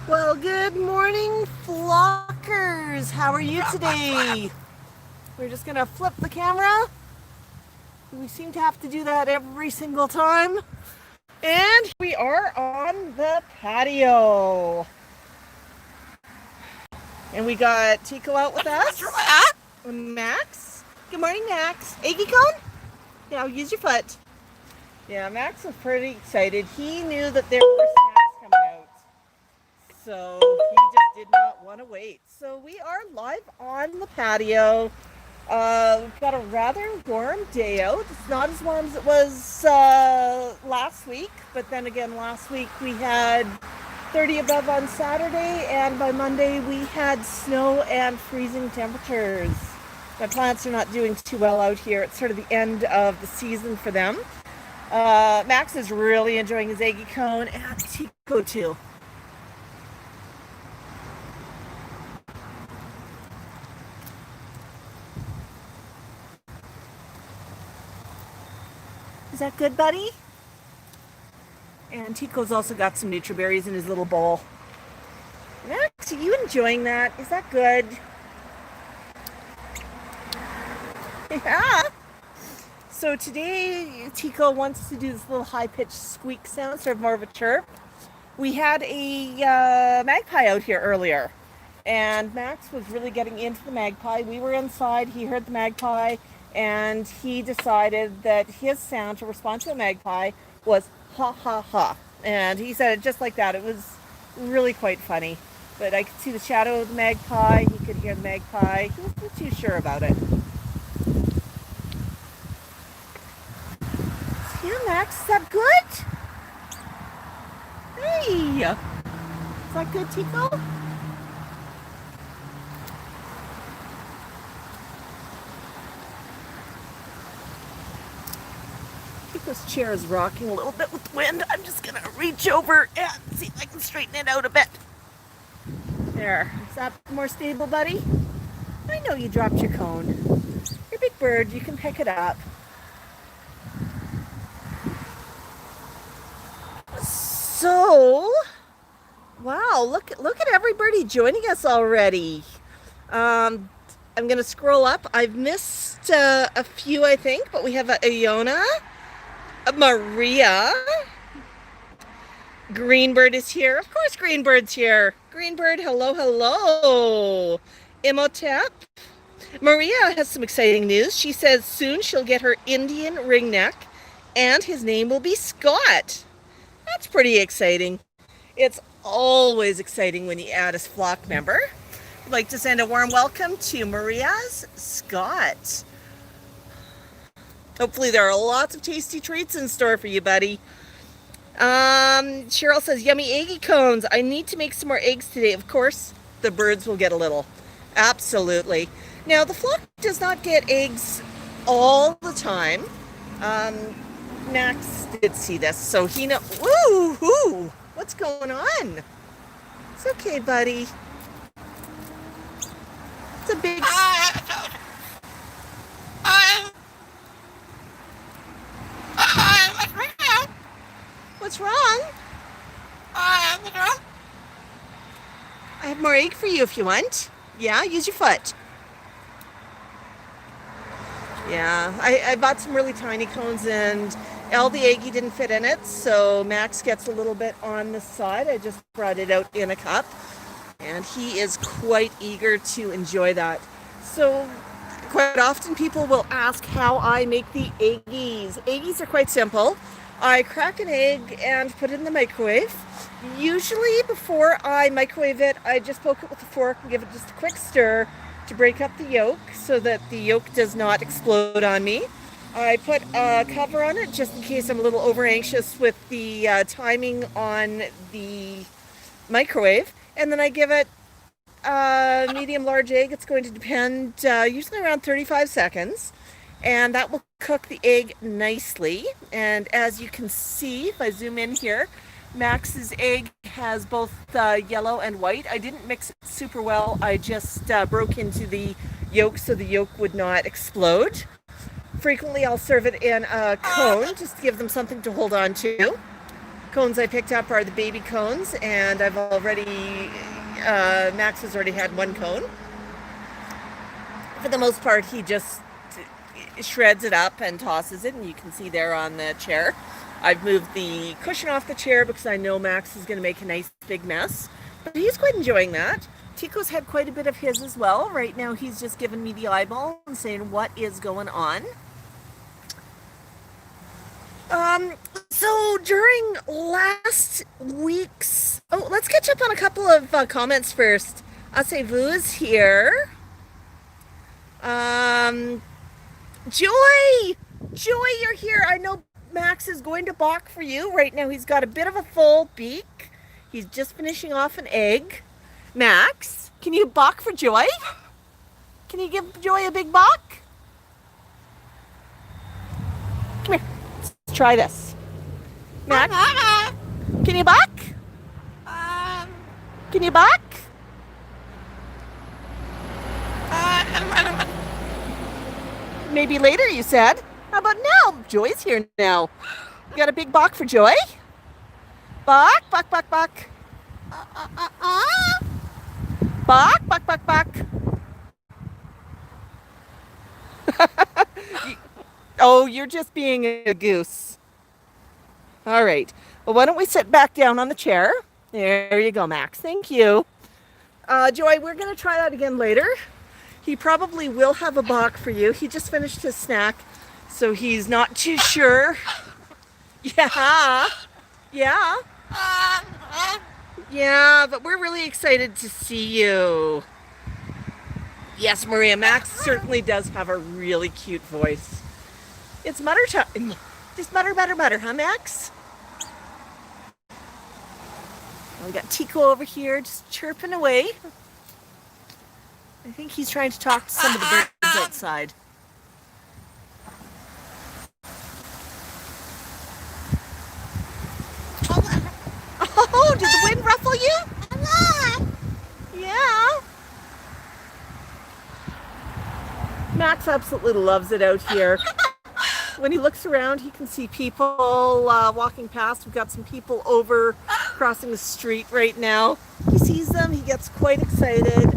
Well, good morning, flockers. How are you today? We're just gonna flip the camera. We seem to have to do that every single time. And we are on the patio. And we got Tico out with us. Max. Good morning, Max. Eggy cone? Yeah, use your foot. Yeah, Max was pretty excited. He knew that there were snacks coming out. So he just did not want to wait. So we are live on the patio. We've got a rather warm day out. It's not as warm as it was last week, but then again, last week we had 30 above on Saturday, and by Monday we had snow and freezing temperatures. My plants are not doing too well out here. It's sort of the end of the season for them. Max is really enjoying his eggy cone, and Tico too. Is that good, buddy? And Tico's also got some Nutriberries in his little bowl. Max, are you enjoying that? Is that good? Yeah. So today, Tico wants to do this little high-pitched squeak sound, sort of more of a chirp. We had a magpie out here earlier, and Max was really getting into the magpie. We were inside, he heard the magpie, and he decided that his sound to respond to a magpie was ha ha ha. And he said it just like that. It was really quite funny. But I could see the shadow of the magpie, he could hear the magpie. He wasn't too sure about it. Yeah, Max, is that good? Hey! Is that good, Tico? This chair is rocking a little bit with the wind. I'm just gonna reach over and see if I can straighten it out a bit. There. Is that more stable, buddy? I know you dropped your cone. You're a big bird. You can pick it up. So, wow, look at everybody joining us already. I'm gonna scroll up. I've missed a few, I think, but we have Iona. Maria. Greenbird is here. Of course, Greenbird's here. Greenbird, hello, hello. Imhotep. Maria has some exciting news. She says soon she'll get her Indian ringneck, and his name will be Scott. That's pretty exciting. It's always exciting when you add a flock member. I'd like to send a warm welcome to Maria's Scott. Hopefully there are lots of tasty treats in store for you, buddy. Cheryl says, yummy eggy cones. I need to make some more eggs today. Of course, the birds will get a little. Absolutely. Now, the flock does not get eggs all the time. Max did see this, so he knows. Woo-hoo! What's going on? It's okay, buddy. It's a big... What's wrong? I have more egg for you if you want. Yeah, use your foot. Yeah, I bought some really tiny cones and all the eggy didn't fit in it, so Max gets a little bit on the side. I just brought it out in a cup, and he is quite eager to enjoy that. So quite often people will ask how I make the eggies. Eggies are quite simple. I crack an egg and put it in the microwave. Usually before I microwave it, I just poke it with a fork and give it just a quick stir to break up the yolk so that the yolk does not explode on me. I put a cover on it just in case I'm a little over anxious with the timing on the microwave. And then I give it a medium large egg. It's going to depend usually around 35 seconds. And that will cook the egg nicely. And as you can see, if I zoom in here, Max's egg has both yellow and white. I didn't mix it super well. I just broke into the yolk so the yolk would not explode. Frequently I'll serve it in a cone just to give them something to hold on to. cones I picked up are the baby cones, and I've already, Max has already had one cone. For the most part, he just shreds it up and tosses it, and you can see there on the chair. I've moved the cushion off the chair because I know Max is going to make a nice big mess, but he's quite enjoying that. Tico's had quite a bit of his as well. Right now he's just giving me the eyeball and saying what is going on. So during last week's, let's catch up on a couple of comments first. Assez-vous is here. Joy, you're here. I know Max is going to balk for you. Right now he's got a bit of a full beak. He's just finishing off an egg. Max, can you balk for Joy? Can you give Joy a big balk? Come here. Let's try this. Max, can you balk? Can you balk? Maybe later, you said. How about now? Joy's here now. You got a big balk for Joy? Balk, balk, balk, balk. Balk, balk, balk, balk. Oh, you're just being a goose. All right. Well, why don't we sit back down on the chair? There you go, Max. Thank you. Joy, we're going to try that again later. He probably will have a balk for you. He just finished his snack, so he's not too sure. Yeah. Yeah. Yeah, but we're really excited to see you. Yes, Maria, Max certainly does have a really cute voice. It's mutter time. Just mutter, mutter, mutter, huh, Max? We got Tico over here just chirping away. I think he's trying to talk to some of the birds outside. Oh, did the wind ruffle you? Yeah. Max absolutely loves it out here. When he looks around, he can see people walking past. We've got some people over crossing the street right now. He sees them, he gets quite excited,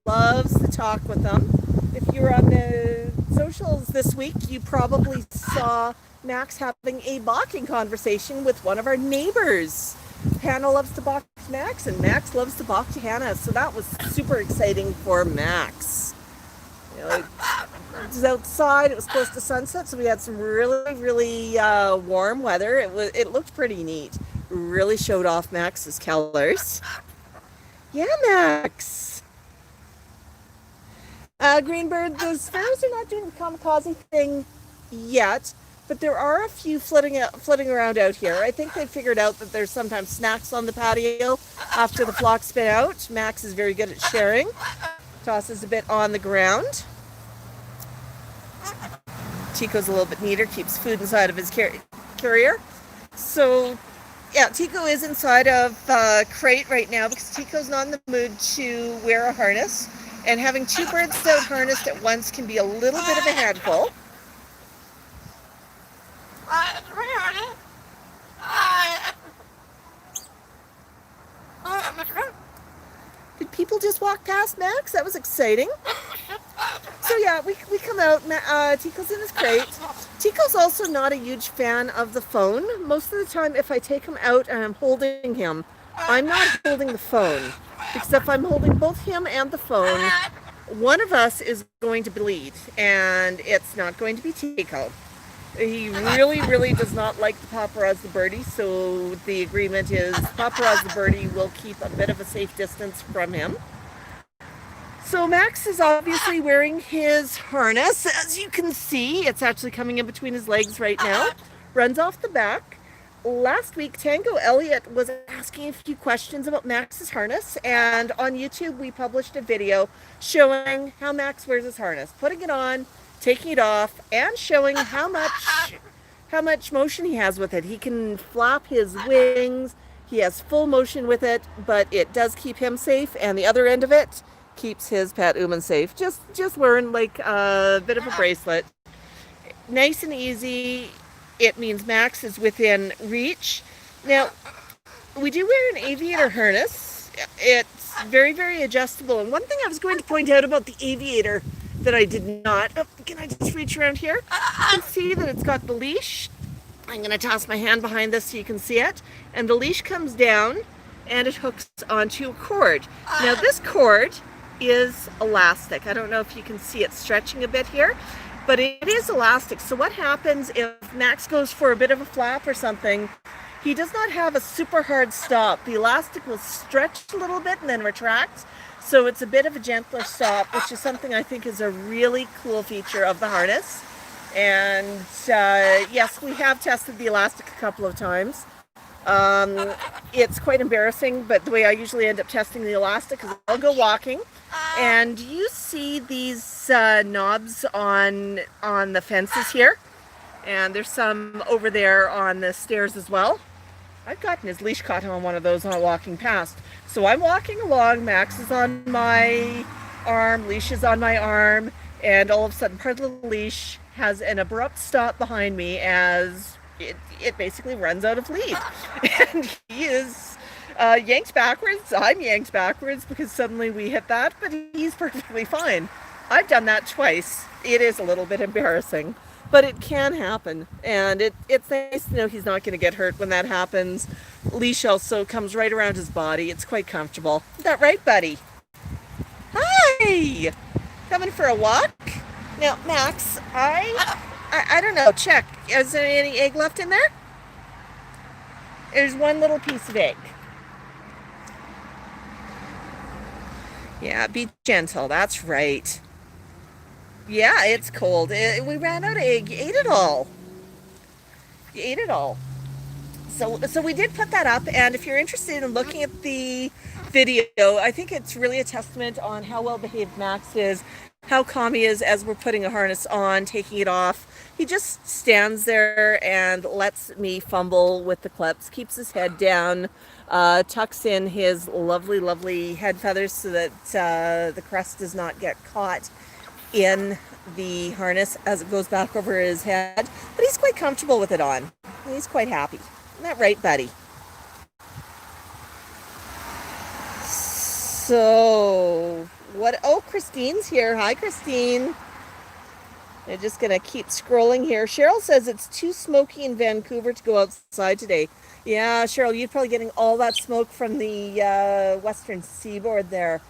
loves to talk with them. If you're on the socials this week, you probably saw Max having a balking conversation with one of our neighbors. Hannah loves to balk to Max, and Max loves to balk to Hannah, so that was super exciting for Max. You know, it was outside, it was close to sunset, so we had some really, really warm weather. It looked pretty neat. Really showed off Max's colors. Yeah, Max. Greenbird, the sparrows are not doing the kamikaze thing yet, but there are a few flitting around out here. I think they figured out that there's sometimes snacks on the patio after the flock's been out. Max is very good at sharing. Tosses a bit on the ground. Tico's a little bit neater, keeps food inside of his carrier. So, yeah, Tico is inside of crate right now because Tico's not in the mood to wear a harness. And having two birds out harnessed at once can be a little bit of a handful. Did people just walk past Max? That was exciting. So yeah, we come out, Tico's in his crate. Tico's also not a huge fan of the phone. Most of the time, if I take him out and I'm holding him, I'm not holding the phone. Because if I'm holding both him and the phone, one of us is going to bleed, and it's not going to be Tico. He really, really does not like the paparazzi birdie, so the agreement is paparazzi birdie will keep a bit of a safe distance from him. So Max is obviously wearing his harness. As you can see, it's actually coming in between his legs right now. Runs off the back. Last week, Tango Elliott was asking a few questions about Max's harness, and on YouTube we published a video showing how Max wears his harness, putting it on, taking it off, and showing how much motion he has with it. He can flap his wings, he has full motion with it, but it does keep him safe, and the other end of it keeps his pet Uman safe. Just wearing like a bit of a bracelet. Nice and easy. It means Max is within reach. Now, we do wear an aviator harness. It's very, very adjustable. And one thing I was going to point out about the aviator that I did not, oh, can I just reach around here? You can see that it's got the leash. I'm going to toss my hand behind this so you can see it. And the leash comes down and it hooks onto a cord. Now this cord is elastic. I don't know if you can see it stretching a bit here, but it is elastic. So what happens if Max goes for a bit of a flap or something, he does not have a super hard stop. The elastic will stretch a little bit and then retract. So it's a bit of a gentler stop, which is something I think is a really cool feature of the harness. And yes, we have tested the elastic a couple of times. It's quite embarrassing, but the way I usually end up testing the elastic is I'll go walking, and you see these knobs on the fences here, and there's some over there on the stairs as well. I've gotten his leash caught on one of those while walking past. So I'm walking along, Max is on my arm, leash is on my arm, and all of a sudden part of the leash has an abrupt stop behind me as it basically runs out of lead. And he is yanked backwards. I'm yanked backwards because suddenly we hit that, but he's perfectly fine. I've done that twice. It is a little bit embarrassing, but it can happen. And it's nice to know he's not going to get hurt when that happens. Leash also comes right around his body. It's quite comfortable. Is that right, buddy? Hi! Coming for a walk? Now, Max, I don't know. Check. Is there any egg left in there? There's one little piece of egg. Yeah, be gentle. That's right. Yeah, it's cold. We ran out of egg. You ate it all. You ate it all. So we did put that up, and if you're interested in looking at the video, I think it's really a testament on how well behaved Max is, how calm he is as we're putting a harness on, taking it off. He just stands there and lets me fumble with the clips, keeps his head down, tucks in his lovely, lovely head feathers so that the crest does not get caught in the harness as it goes back over his head. But he's quite comfortable with it on. He's quite happy. Isn't that right, buddy? So, what? Oh, Christine's here. Hi, Christine. I'm just going to keep scrolling here. Cheryl says it's too smoky in Vancouver to go outside today. Yeah, Cheryl, you're probably getting all that smoke from the western seaboard there.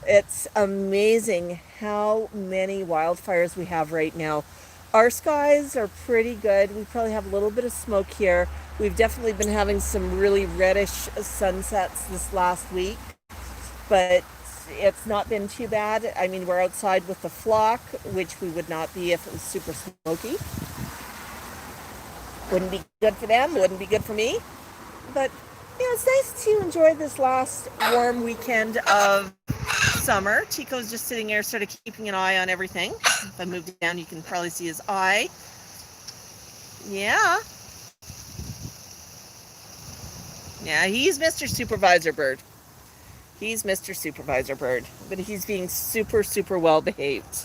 It's amazing how many wildfires we have right now. Our skies are pretty good. We probably have a little bit of smoke here. We've definitely been having some really reddish sunsets this last week, but it's not been too bad. I mean, we're outside with the flock, which we would not be if it was super smoky. Wouldn't be good for them, wouldn't be good for me. But, you know, it's nice to enjoy this last warm weekend of summer. Tico's just sitting there sort of keeping an eye on everything. If I move down, you can probably see his eye. Yeah. Yeah, he's Mr. Supervisor Bird. He's Mr. Supervisor Bird, but he's being super, super well behaved.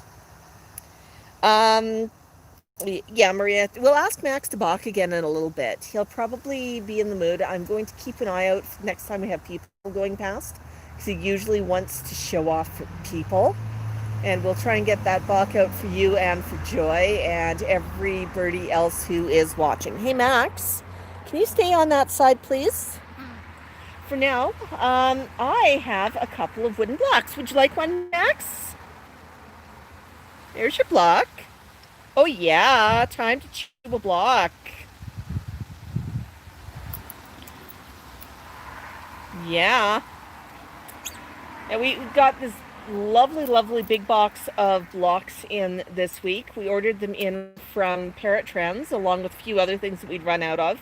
Yeah, Maria, we'll ask Max to balk again in a little bit. He'll probably be in the mood. I'm going to keep an eye out next time we have people going past, because he usually wants to show off for people. And we'll try and get that balk out for you and for Joy and everybody else who is watching. Hey, Max, can you stay on that side, please? For now, I have a couple of wooden blocks. Would you like one, Max? There's your block. Oh yeah, time to chew a block. Yeah. And we got this lovely, lovely big box of blocks in this week. We ordered them in from Parrot Trends, along with a few other things that we'd run out of.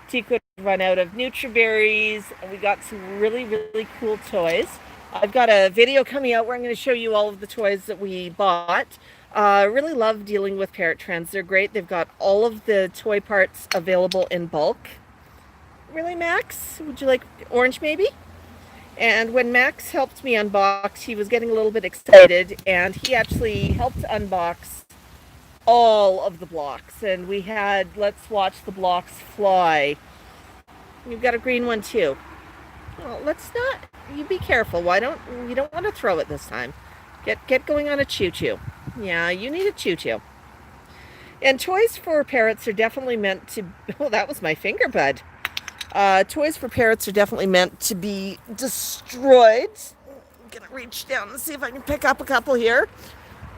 Tico run out of Nutriberries, and we got some really, really cool toys. I've got a video coming out where I'm going to show you all of the toys that we bought. Really love dealing with Parrot Trends. They're great. They've got all of the toy parts available in bulk. Really, Max? Would you like orange maybe? And when Max helped me unbox, he was getting a little bit excited, and he actually helped unbox all of the blocks. And we had Let's Watch the Blocks Fly You've got a green one too. Well, let's not. You be careful. Why don't you don't want to throw it this time? Get going on a choo-choo. Yeah, you need a choo-choo. And toys for parrots are definitely meant to. Oh, that was my finger bud. Toys for parrots are definitely meant to be destroyed. I'm gonna reach down and see if I can pick up a couple here.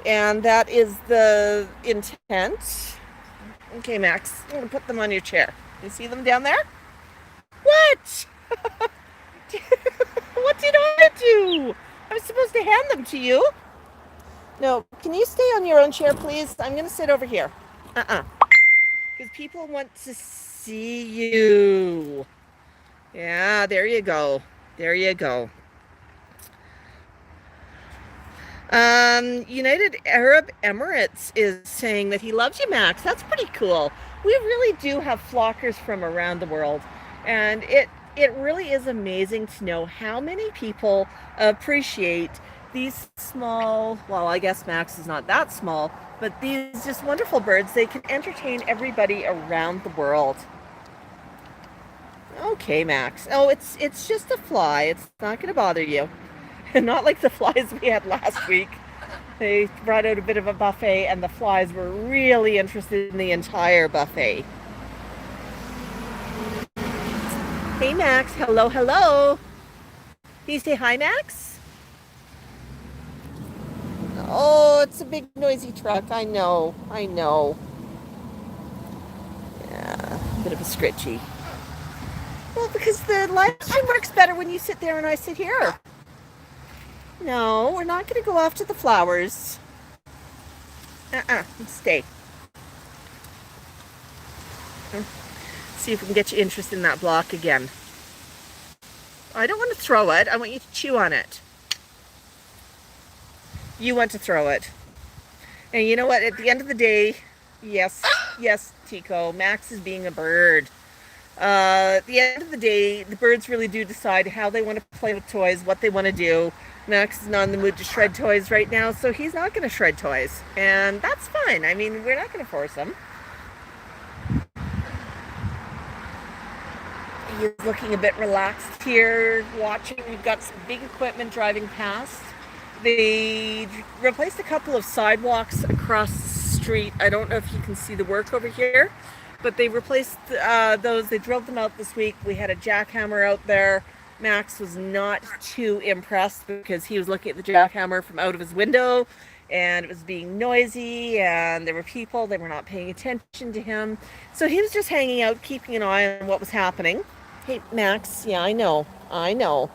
And that is the intent. Okay, Max, I'm gonna put them on your chair. You see them down there? What? What did I do? I was supposed to hand them to you. No, can you stay on your own chair, please? I'm gonna sit over here. Because people want to see you. Yeah, there you go. There you go. United Arab Emirates is saying that he loves you, Max. That's pretty cool. We really do have flockers from around the world, and it really is amazing to know how many people appreciate these small, well, I guess Max is not that small, but these just wonderful birds. They can entertain everybody around the world. Okay, Max. Oh, it's just a fly. It's not going to bother you. And not like the flies we had last week. They brought out a bit of a buffet, and the flies were really interested in the entire buffet. Hey, Max. Hello, hello. Can you say hi, Max? Oh, it's a big noisy truck. I know. I know. Yeah, a bit of a scritchy. Well, because the live stream works better when you sit there and I sit here. No, we're not going to go off to the flowers. Stay. See if we can get you interested in that block again. I don't want to throw it. I want you to chew on it. You want to throw it. And you know what? At the end of the day, yes, Tico, Max is being a bird. At the end of the day, the birds really do decide how they want to play with toys, what they want to do. Max is not in the mood to shred toys right now, so he's not going to shred toys. And that's fine. I mean, we're not going to force him. He's looking a bit relaxed here, watching. We've got some big equipment driving past. They replaced a couple of sidewalks across the street. I don't know if you can see the work over here, but they replaced those. They drilled them out this week. We had a jackhammer out there. Max was not too impressed because he was looking at the jackhammer from out of his window, and it was being noisy, and there were people. They were not paying attention to him. So he was just hanging out, keeping an eye on what was happening. Hey, Max. Yeah, I know. I know.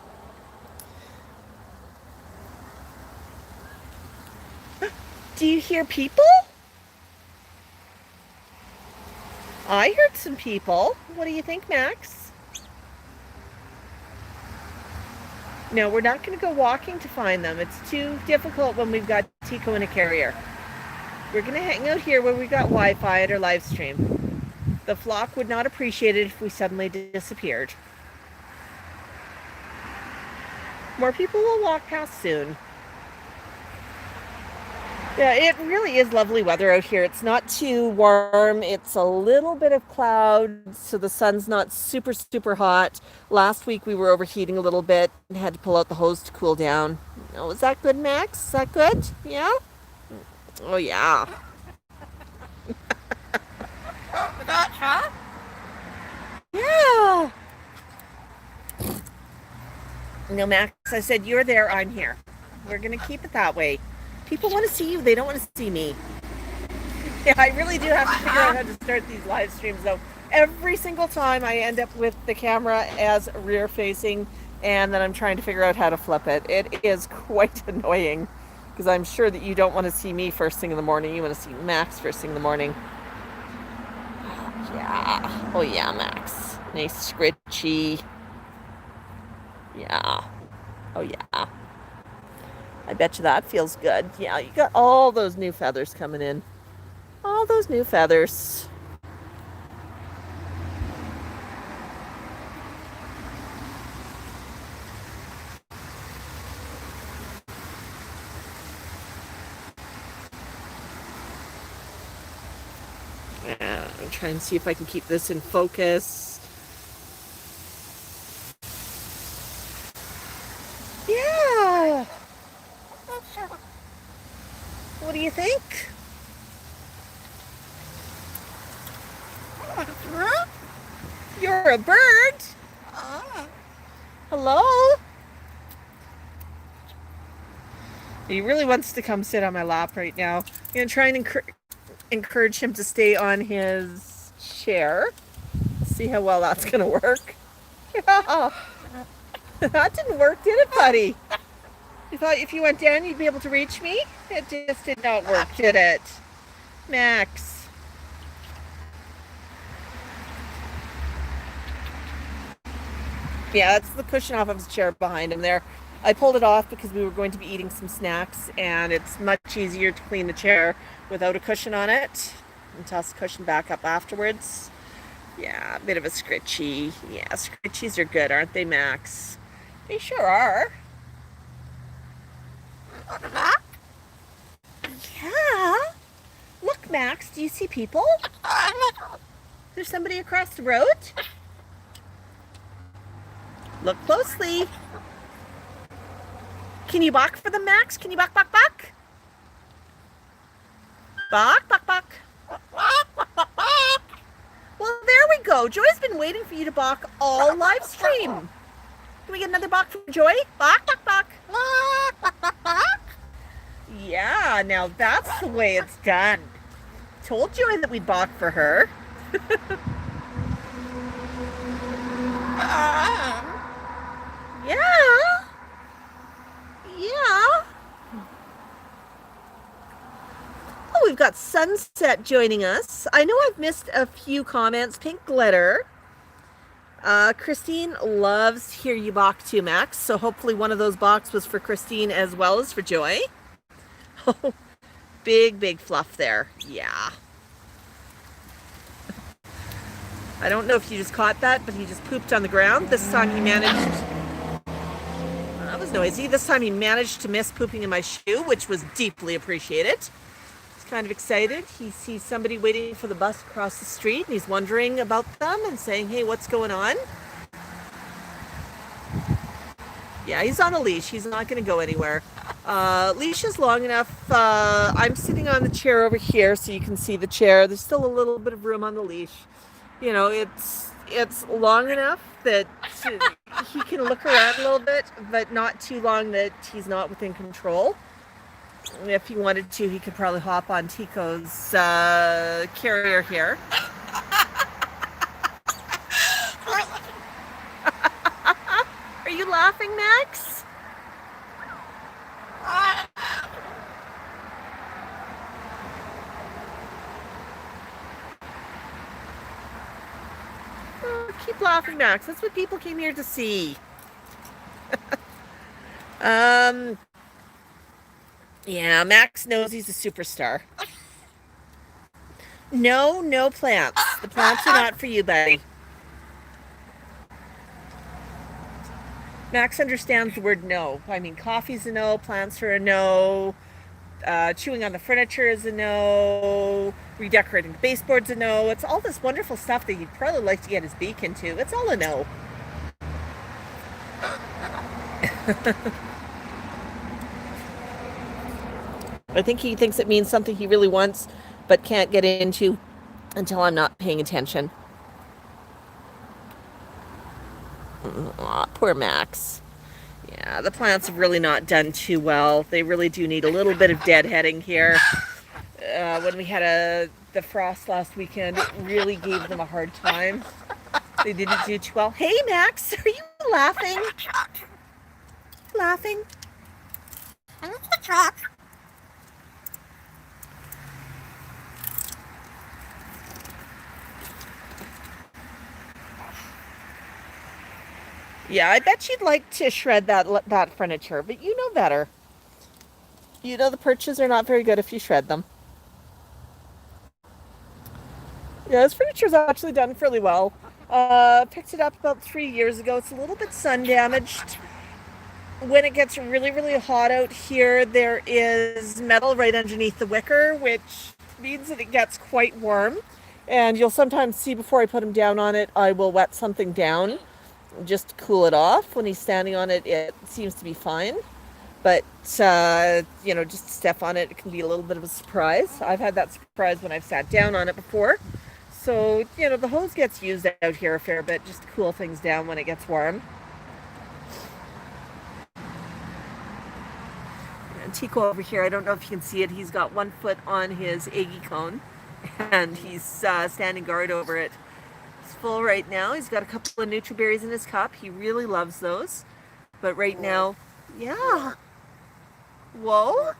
Do you hear people? I heard some people. What do you think, Max? No, we're not going to go walking to find them. It's too difficult when we've got Tico in a carrier. We're going to hang out here where we got Wi-Fi at our live stream. The flock would not appreciate it if we suddenly disappeared. More people will walk past soon. Yeah, it really is lovely weather out here. It's not too warm. It's a little bit of cloud, so the sun's not super, super hot. Last week we were overheating a little bit and had to pull out the hose to cool down. Oh, is that good, Max? Is that good? Yeah? Oh, yeah. That, huh? Yeah. No, Max, I said you're there, I'm here. We're going to keep it that way. People want to see you. They don't want to see me. Yeah, I really do have to figure out how to start these live streams, though. Every single time I end up with the camera as rear facing, and then I'm trying to figure out how to flip it. It is quite annoying, because I'm sure that you don't want to see me first thing in the morning. You want to see Max first thing in the morning. Yeah. Oh, yeah, Max. Nice scritchy. Yeah. Oh, yeah. I bet you that feels good. Yeah, you got all those new feathers coming in. All those new feathers. Yeah, I'm trying to see if I can keep this in focus. Yeah. What do you think? You're a bird. Hello? He really wants to come sit on my lap right now. I'm going to try and encourage him to stay on his chair. See how well that's going to work. Yeah. That didn't work, did it, buddy? You thought if you went down, you'd be able to reach me? It just did not work, did it? Max. Yeah, that's the cushion off of his chair behind him there. I pulled it off because we were going to be eating some snacks, and it's much easier to clean the chair without a cushion on it and toss the cushion back up afterwards. Yeah, a bit of a scritchy. Yeah, scritchies are good, aren't they, Max? They sure are. Yeah. Look, Max, do you see people? There's somebody across the road. Look closely. Can you bark for them, Max? Can you bark, bark, bark? Bark, bark, bark. Well, there we go. Joy's been waiting for you to bark all live stream. Can we get another bark from Joy? Bark, bark, bark. Yeah, now that's the way it's done. Told Joy that we'd bark for her. Yeah. Yeah. Oh, we've got Sunset joining us. I know I've missed a few comments. Pink Glitter. Christine loves Hear You Balk too, Max. So hopefully one of those balks was for Christine as well as for Joy. Oh, big fluff there. Yeah. I don't know if you just caught that, but he just pooped on the ground. This time he managed... That was noisy. This time he managed to miss pooping in my shoe, which was deeply appreciated. He's kind of excited. He sees somebody waiting for the bus across the street, and he's wondering about them and saying, hey, what's going on? Yeah, he's on a leash. He's not going to go anywhere. Leash is long enough. I'm sitting on the chair over here, so you can see the chair. There's still a little bit of room on the leash. You know, it's long enough that he can look around a little bit, but not too long that he's not within control. If he wanted to, he could probably hop on Tico's carrier here. Are you laughing, Max? Oh, keep laughing, Max. That's what people came here to see. Yeah, Max knows he's a superstar. No plants. The plants are not for you, buddy. Max understands the word no. I mean, coffee's a no, plants are a no, chewing on the furniture is a no, redecorating the baseboard's a no. It's all this wonderful stuff that he'd probably like to get his beak into. It's all a no. I think he thinks it means something he really wants, but can't get into until I'm not paying attention. Aw, poor Max. Yeah, the plants have really not done too well. They really do need a little bit of deadheading here. When we had the frost last weekend, it really gave them a hard time. They didn't do too well. Hey, Max, are you laughing? Laughing? Yeah, I bet you'd like to shred that furniture, but you know better. You know the perches are not very good if you shred them. Yeah, this furniture's actually done fairly well. Picked it up about 3 years ago. It's a little bit sun damaged. When it gets really hot out here, there is metal right underneath the wicker, which means that it gets quite warm. And you'll sometimes see before I put them down on it, I will wet something down. just to cool it off. When he's standing on it, it seems to be fine. But, just to step on it, it can be a little bit of a surprise. I've had that surprise when I've sat down on it before. So, the hose gets used out here a fair bit just to cool things down when it gets warm. And Tico over here, I don't know if you can see it, he's got 1 foot on his Aggie cone, and he's standing guard over it. It's full right now. He's got a couple of Nutriberries in his cup. He really loves those. But right now, yeah. Whoa.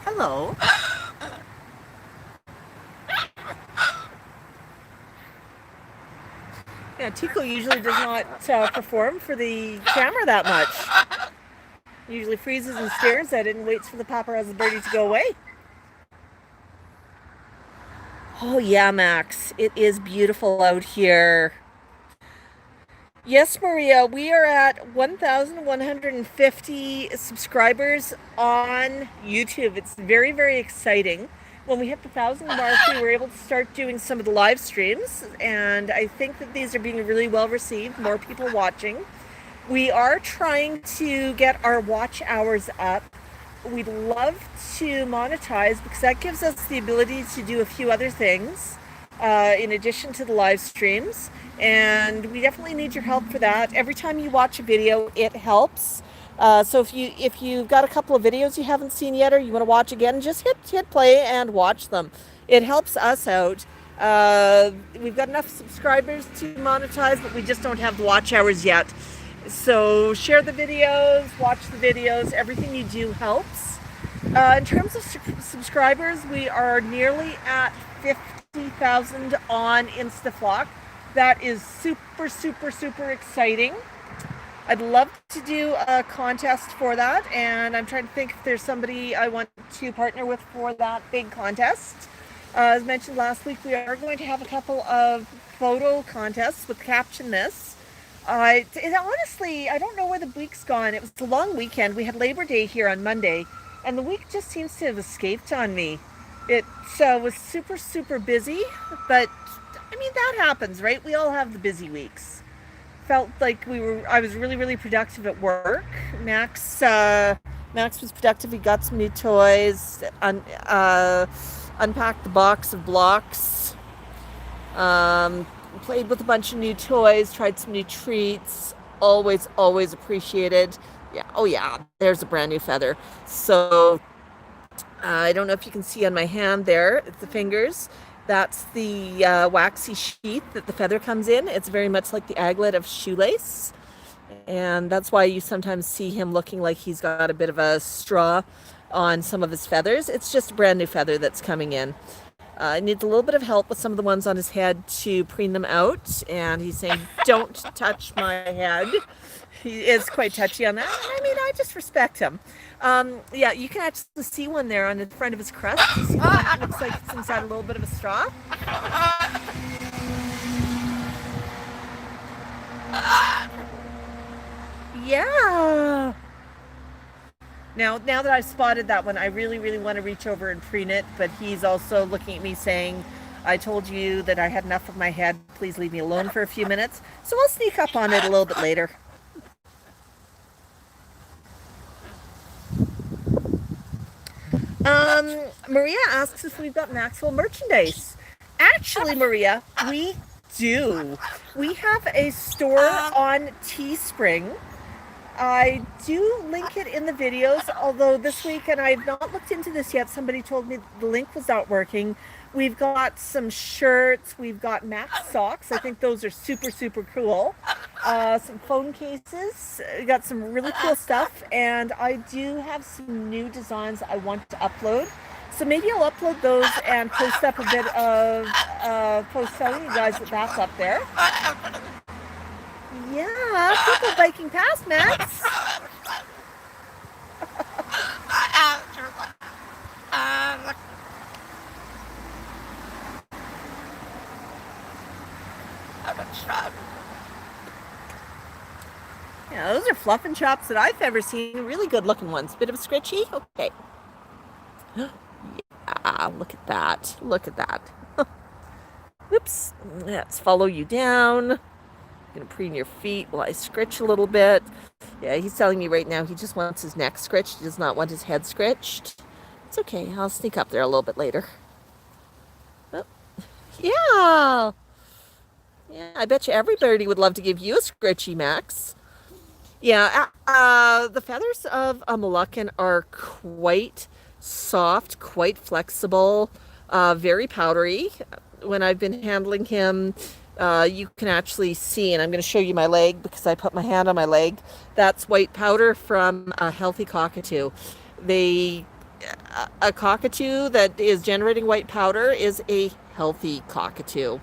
Hello. Yeah, Tico usually does not perform for the camera that much. He usually freezes and stares at it and waits for the paparazzi birdie to go away. Oh yeah, Max, it is beautiful out here. Yes, Maria, we are at 1,150 subscribers on YouTube. It's very, very exciting. When we hit the 1,000 mark, we were able to start doing some of the live streams, and I think that these are being really well received, more people watching. We are trying to get our watch hours up. We'd love to monetize because that gives us the ability to do a few other things in addition to the live streams. And we definitely need your help for that. Every time you watch a video, it helps. So if you've got a couple of videos you haven't seen yet or you want to watch again, just hit play and watch them. It helps us out. We've got enough subscribers to monetize, but we just don't have the watch hours yet. So share the videos, watch the videos. Everything you do helps. In terms of subscribers, we are nearly at 50,000 on InstaFlock. That is super, super, super exciting. I'd love to do a contest for that, and I'm trying to think if there's somebody I want to partner with for that big contest. As mentioned last week, we are going to have a couple of photo contests with Caption This. Honestly, I don't know where the week's gone. It was a long weekend. We had Labor Day here on Monday, and the week just seems to have escaped on me. It was super, super busy, but I mean, that happens, right? We all have the busy weeks. Felt like I was really, really productive at work. Max was productive. He got some new toys, unpacked the box of blocks, played with a bunch of new toys, tried some new treats. Always, always appreciated. Yeah, oh yeah, there's a brand new feather. So, I don't know if you can see on my hand there, it's the fingers. That's the waxy sheath that the feather comes in. It's very much like the aglet of shoelace. And that's why you sometimes see him looking like he's got a bit of a straw on some of his feathers. It's just a brand new feather that's coming in. I need a little bit of help with some of the ones on his head to preen them out. And he's saying, don't touch my head. He is quite touchy on that. I mean, I just respect him. Yeah, you can actually see one there on the front of his crest. It looks like it's inside a little bit of a straw. Yeah. Now that I've spotted that one, I really, really want to reach over and preen it, but he's also looking at me saying, I told you that I had enough of my head. Please leave me alone for a few minutes. So I'll sneak up on it a little bit later. Maria asks if we've got Maxwell merchandise. Actually, Maria, we do. We have a store on Teespring. I do link it in the videos, although this week, and I've not looked into this yet, somebody told me the link was not working. We've got some shirts, we've got Max socks. I think those are super, super cool. Some phone cases, we got some really cool stuff, and I do have some new designs I want to upload. So maybe I'll upload those and post up a bit of post telling you guys that that's up there. Yeah, people biking past, Max. Yeah, those are fluffing chops that I've ever seen. Really good looking ones. Bit of a scritchy? Okay. Ah, look at that. Look at that. Oops. Let's follow you down. I'm gonna preen your feet while I scritch a little bit. Yeah, he's telling me right now he just wants his neck scritched. He does not want his head scritched. It's okay. I'll sneak up there a little bit later. Oh, yeah. Yeah, I bet you everybody would love to give you a scritchy, Max. Yeah, the feathers of a Moluccan are quite soft, quite flexible, very powdery. When I've been handling him, you can actually see, and I'm going to show you my leg because I put my hand on my leg. That's white powder from a healthy cockatoo. They, a cockatoo that is generating white powder is a healthy cockatoo.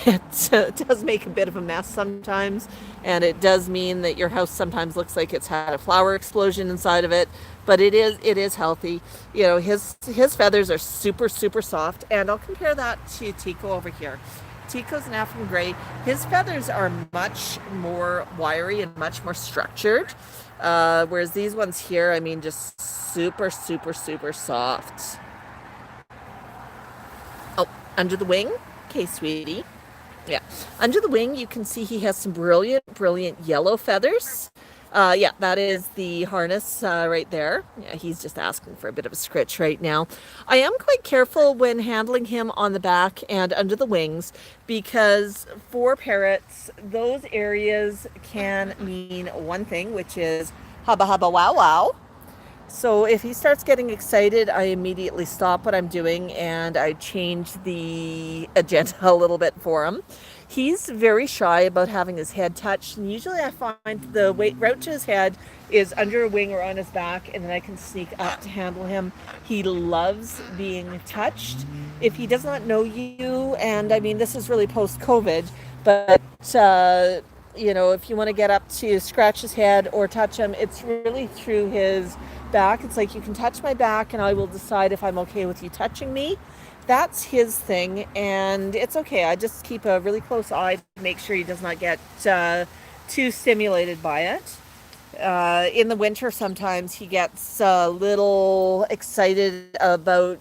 It does make a bit of a mess sometimes, and it does mean that your house sometimes looks like it's had a flower explosion inside of it, but it is healthy. You know, his feathers are super soft, and I'll compare that to Tico over here. Tico's an African gray. His feathers are much more wiry and much more structured, whereas these ones here, I mean, just super soft. Oh, under the wing? Okay, sweetie. Yeah, under the wing, you can see he has some brilliant yellow feathers. Yeah, that is the harness right there. Yeah, he's just asking for a bit of a scritch right now. I am quite careful when handling him on the back and under the wings because for parrots, those areas can mean one thing, which is hubba hubba wow wow. So if he starts getting excited, I immediately stop what I'm doing and I change the agenda a little bit for him. He's very shy about having his head touched, and usually I find the route to his head is under a wing or on his back, and then I can sneak up to handle him. He loves being touched. If he does not know you, and I mean, this is really post-COVID, but you know, if you want to get up to scratch his head or touch him, it's really through his back. It's like you can touch my back and I will decide if I'm okay with you touching me. That's his thing, and it's okay. I just keep a really close eye to make sure he does not get too stimulated by it. In the winter, sometimes he gets a little excited about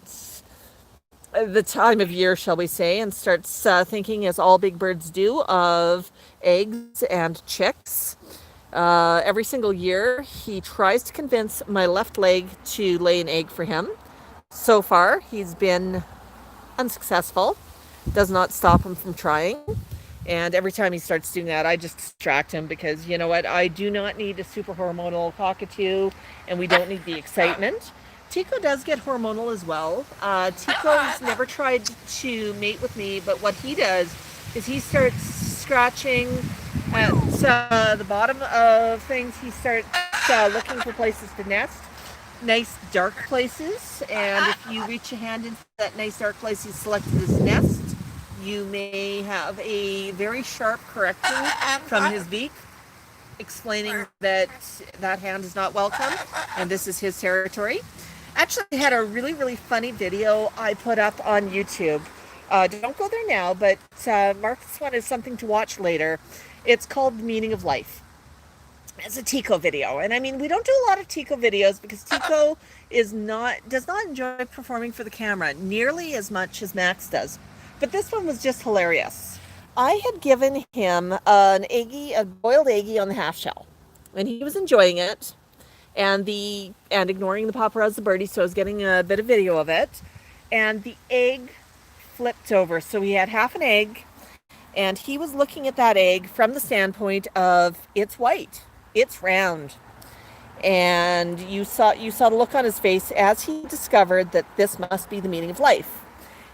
the time of year, shall we say, and starts thinking, as all big birds do, of eggs and chicks. Every single year, he tries to convince my left leg to lay an egg for him. So far, he's been unsuccessful. Does not stop him from trying. And every time he starts doing that, I just distract him because, you know what, I do not need a super hormonal cockatoo, and we don't need the excitement. Tico does get hormonal as well. Tico's never tried to mate with me, but what he does is he starts scratching at the bottom of things. He starts looking for places to nest, nice dark places, and if you reach a hand into that nice dark place he's selected as nest, you may have a very sharp correction from his beak explaining that that hand is not welcome and this is his territory. Actually, I had a really funny video I put up on YouTube. Don't go there now, but mark this one as something to watch later. It's called The Meaning of Life. It's a Tico video, and I mean, we don't do a lot of Tico videos because Tico does not enjoy performing for the camera nearly as much as Max does. But this one was just hilarious. I had given him a boiled eggie on the half shell, and he was enjoying it, and ignoring the paparazzi birdie, so I was getting a bit of video of it, and the egg flipped over. So he had half an egg, and he was looking at that egg from the standpoint of it's white, it's round, and you saw the look on his face as he discovered that this must be the meaning of life.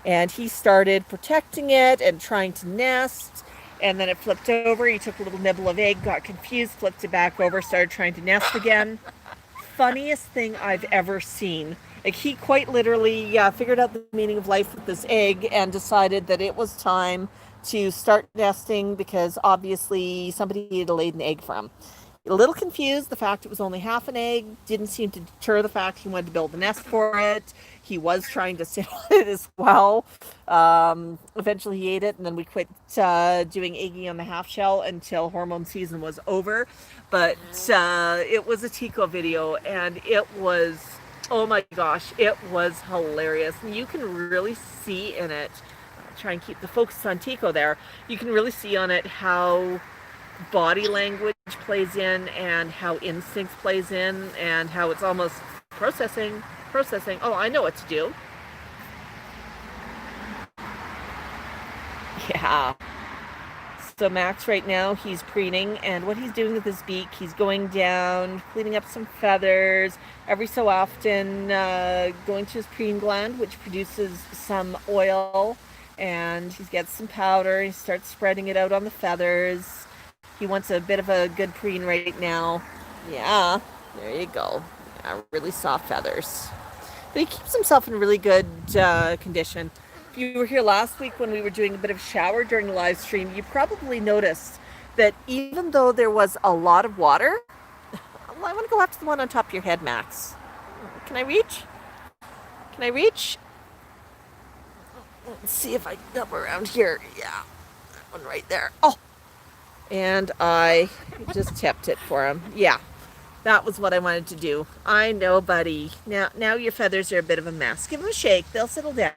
And he started protecting it and trying to nest, and then it flipped over. He took a little nibble of egg, got confused, flipped it back over, started trying to nest again. Funniest thing I've ever seen. Like, he quite literally figured out the meaning of life with this egg and decided that it was time to start nesting because obviously somebody had laid an egg for him. a little confused. The fact it was only half an egg didn't seem to deter the fact he wanted to build a nest for it. He was trying to sit on it as well. Eventually he ate it, and then we quit doing egging on the half shell until hormone season was over. But it was a Tico video, and it was, oh my gosh, it was hilarious. And you can really see in it, I'll try and keep the focus on Tico there, you can really see on it how body language plays in and how instincts plays in and how it's almost processing. Oh, I know what to do. Yeah. So Max right now, he's preening, and what he's doing with his beak, he's going down, cleaning up some feathers, every so often going to his preen gland, which produces some oil, and he gets some powder, he starts spreading it out on the feathers. He wants a bit of a good preen right now. Yeah, there you go. Yeah, really soft feathers. But he keeps himself in really good condition. If you were here last week when we were doing a bit of shower during the live stream, you probably noticed that even though there was a lot of water, I want to go after the one on top of your head, Max. Can I reach? Can I reach? Let's see if I can come around here. Yeah, that one right there. Oh, and I just tipped it for him. Yeah, that was what I wanted to do. I know, buddy. Now your feathers are a bit of a mess. Give them a shake. They'll settle down.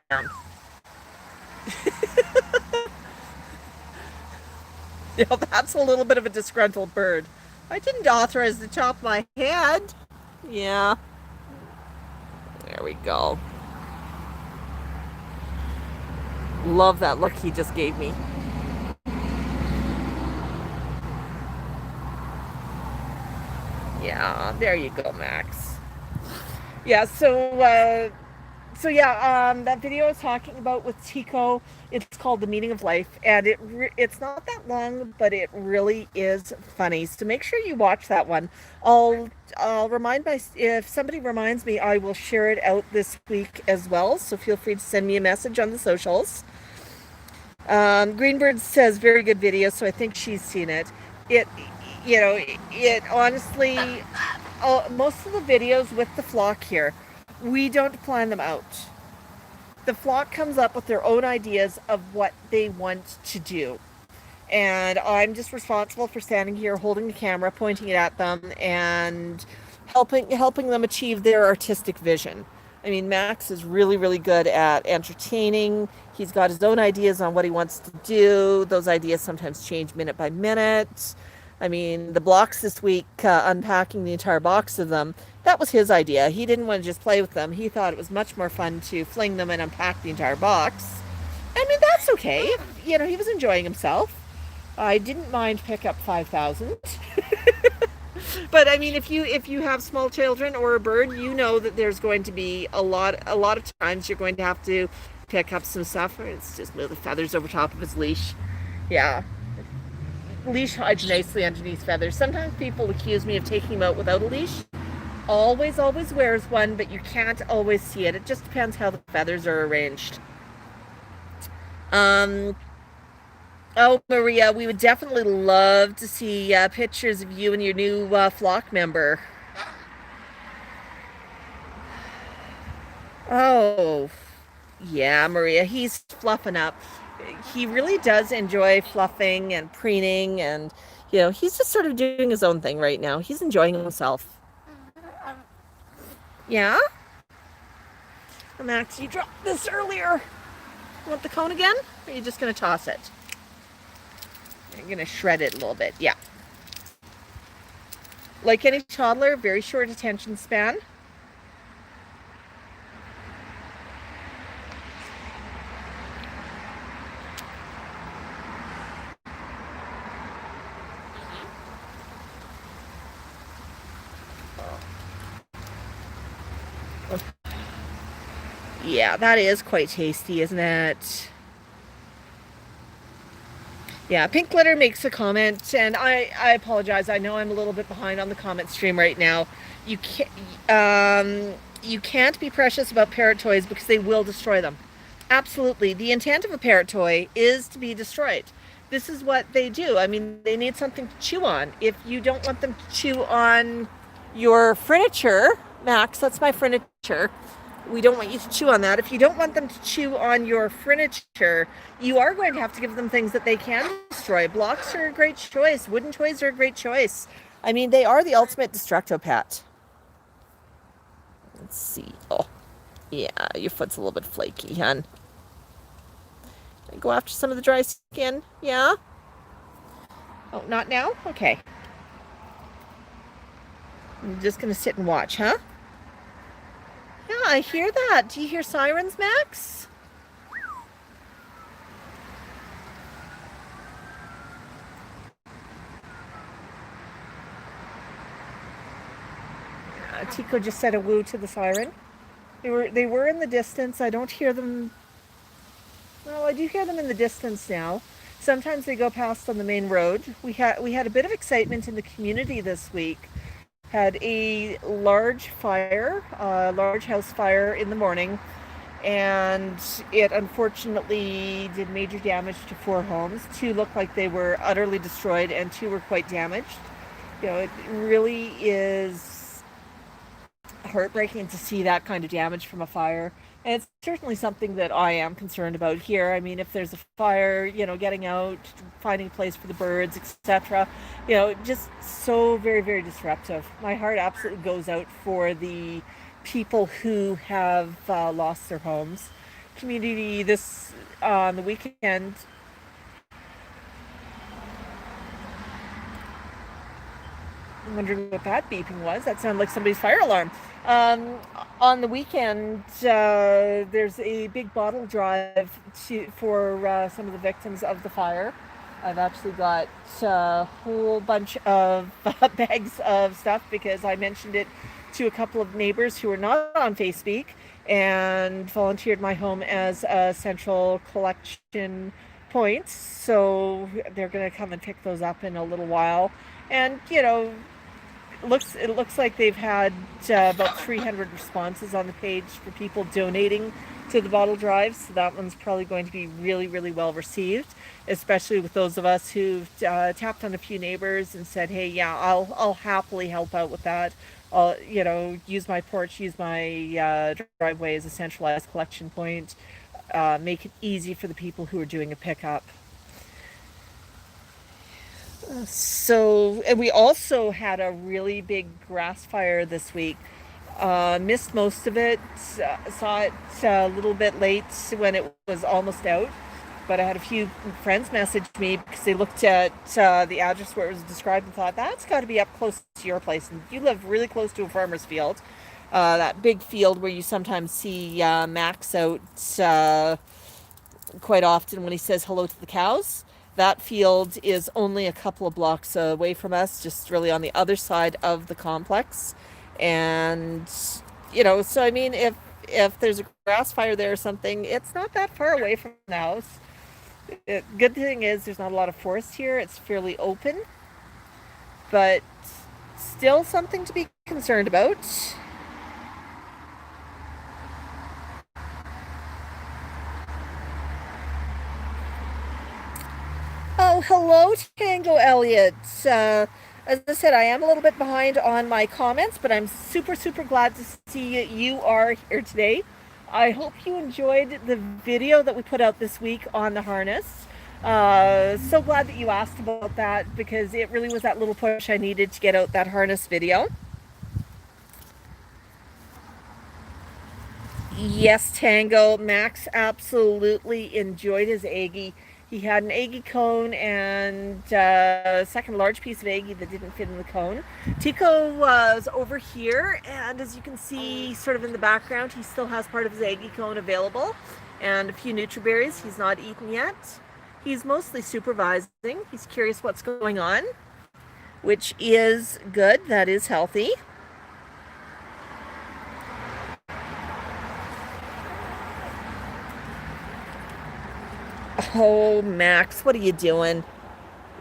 Yeah, that's a little bit of a disgruntled bird. I didn't authorize the chop my head. Yeah. There we go. Love that look he just gave me. Yeah, there you go, Max. Yeah, so yeah, that video I was talking about with Tico, it's called The Meaning of Life, and it's not that long, but it really is funny. So make sure you watch that one. I'll if somebody reminds me, I will share it out this week as well. So feel free to send me a message on the socials. Greenbird says very good video, so I think she's seen it. It honestly, most of the videos with the flock here, we don't plan them out. The flock comes up with their own ideas of what they want to do. And I'm just responsible for standing here holding the camera, pointing it at them, and helping them achieve their artistic vision. I mean, Max is really, really good at entertaining. He's got his own ideas on what he wants to do. Those ideas sometimes change minute by minute. I mean, the blocks this week, unpacking the entire box of them, that was his idea. He didn't want to just play with them. He thought it was much more fun to fling them and unpack the entire box. I mean, that's okay. He was enjoying himself. I didn't mind pick up 5,000. But I mean, if you have small children or a bird, you know that there's going to be a lot of times you're going to have to pick up some stuff. Let's just move the feathers over top of his leash. Yeah. Leash hides nicely underneath feathers. Sometimes people accuse me of taking him out without a leash. Always wears one, but you can't always see it. It just depends how the feathers are arranged. Oh, Maria, we would definitely love to see pictures of you and your new flock member. Oh, yeah, Maria, he's fluffing up. He really does enjoy fluffing and preening, and he's just sort of doing his own thing right now. He's enjoying himself. Yeah? Max, you dropped this earlier. You want the cone again? Or are you just going to toss it? You're going to shred it a little bit. Yeah. Like any toddler, very short attention span. Yeah, that is quite tasty, isn't it? Yeah, Pink Glitter makes a comment, and I apologize. I know I'm a little bit behind on the comment stream right now. You can't be precious about parrot toys because they will destroy them. Absolutely. The intent of a parrot toy is to be destroyed. this is what they do. I mean, they need something to chew on. If you don't want them to chew on your furniture, Max, that's my furniture. We don't want you to chew on that. If you don't want them to chew on your furniture, you are going to have to give them things that they can destroy. Blocks are a great choice. Wooden toys are a great choice. I mean, they are the ultimate destructo pet. Let's see. Oh, yeah, your foot's a little bit flaky, hon. Go after some of the dry skin. Yeah? Oh, not now? Okay. I'm just going to sit and watch, huh? Yeah, I hear that. Do you hear sirens, Max? Tico just said a woo to the siren. They were in the distance. I don't hear them. Well, I do hear them in the distance now. Sometimes they go past on the main road. We had a bit of excitement in the community this week. Had a large fire, large house fire in the morning, and it unfortunately did major damage to 4 homes. 2 looked like they were utterly destroyed, and 2 were quite damaged. You know, it really is heartbreaking to see that kind of damage from a fire. And it's certainly something that I am concerned about here. I mean, if there's a fire, you know, getting out, finding a place for the birds, etc., you know, just so very, very disruptive. My heart absolutely goes out for the people who have lost their homes. Community this on the weekend. I'm wondering what that beeping was. That sounded like somebody's fire alarm. On the weekend, there's a big bottle drive for some of the victims of the fire. I've actually got a whole bunch of bags of stuff because I mentioned it to a couple of neighbors who are not on Facebeak and volunteered my home as a central collection point. So they're going to come and pick those up in a little while. And, you know, it looks like they've had about 300 responses on the page for people donating to the bottle drive, so that one's probably going to be really, really well received, especially with those of us who've tapped on a few neighbors and said, hey, yeah, I'll happily help out with that. I'll, you know, use my porch, use my driveway as a centralized collection point, make it easy for the people who are doing a pickup. So, and we also had a really big grass fire this week. Missed most of it, saw it a little bit late when it was almost out. But I had a few friends message me because they looked at the address where it was described and thought, that's got to be up close to your place. And you live really close to a farmer's field. That big field where you sometimes see Max out quite often when he says hello to the cows. That field is only a couple of blocks away from us, just really on the other side of the complex. And, you know, so I mean, if there's a grass fire there or something, it's not that far away from the house. Good thing is there's not a lot of forest here. It's fairly open, but still something to be concerned about. Oh, hello, Tango Elliott. As I said, I am a little bit behind on my comments, but I'm super, super glad to see you are here today. I hope you enjoyed the video that we put out this week on the harness. So glad that you asked about that because it really was that little push I needed to get out that harness video. Yes, Tango. Max absolutely enjoyed his Aggie. He had an Aggie cone and a second large piece of Aggie that didn't fit in the cone. Tico was over here, and as you can see sort of in the background, he still has part of his Aggie cone available and a few Nutriberries he's not eaten yet. He's mostly supervising. He's curious what's going on, which is good. That is healthy. Oh, Max, what are you doing?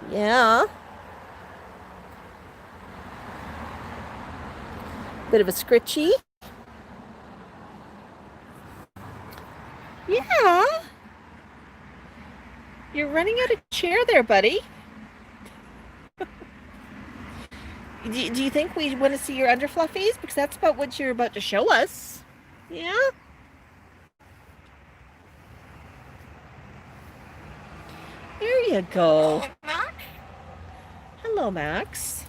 Yeah. Bit of a scritchy. Yeah. You're running out of chair there, buddy. Do you think we want to see your underfluffies? Because that's about what you're about to show us. Yeah? There you go. Hello, Max.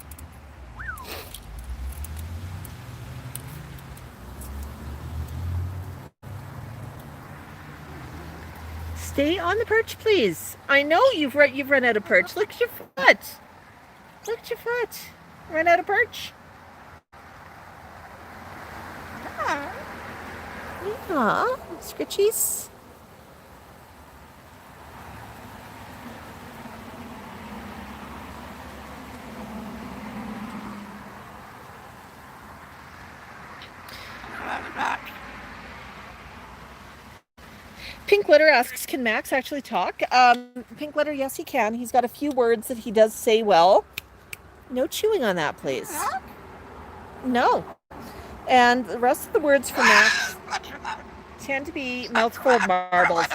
Stay on the perch, please. I know you've run out of perch. Look at your foot. Look at your foot. Run out of perch. Yeah, scritchies. Pink Litter asks, can Max actually talk? Pink Litter, yes, he can. He's got a few words that he does say well. No chewing on that, please. No. And the rest of the words for Max tend to be mouthful of marbles.